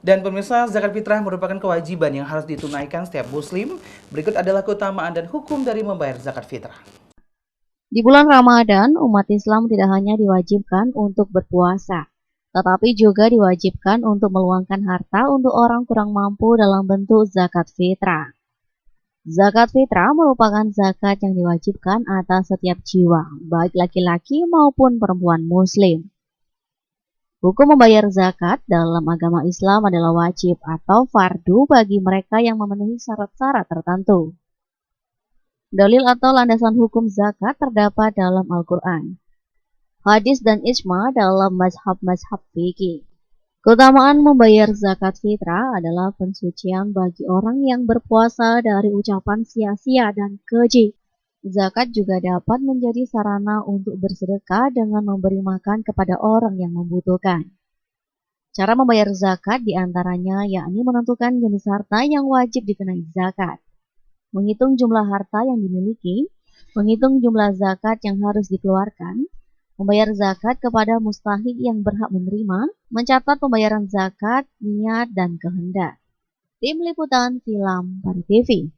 Dan pemirsa, zakat fitrah merupakan kewajiban yang harus ditunaikan setiap muslim. Berikut adalah keutamaan dan hukum dari membayar zakat fitrah. Di bulan Ramadan, umat Islam tidak hanya diwajibkan untuk berpuasa, tetapi juga diwajibkan untuk meluangkan harta untuk orang kurang mampu dalam bentuk zakat fitrah. Zakat fitrah merupakan zakat yang diwajibkan atas setiap jiwa, baik laki-laki maupun perempuan muslim. Hukum membayar zakat dalam agama Islam adalah wajib atau fardu bagi mereka yang memenuhi syarat-syarat tertentu. Dalil atau landasan hukum zakat terdapat dalam Al-Quran, hadis dan ijma dalam mazhab-mazhab fikih. Keutamaan membayar zakat fitrah adalah pensucian bagi orang yang berpuasa dari ucapan sia-sia dan keji. Zakat juga dapat menjadi sarana untuk bersedekah dengan memberi makan kepada orang yang membutuhkan. Cara membayar zakat diantaranya yakni menentukan jenis harta yang wajib dikenai zakat, menghitung jumlah harta yang dimiliki, menghitung jumlah zakat yang harus dikeluarkan, membayar zakat kepada mustahik yang berhak menerima, mencatat pembayaran zakat, niat, dan kehendak. Tim Liputan Film Pari TV.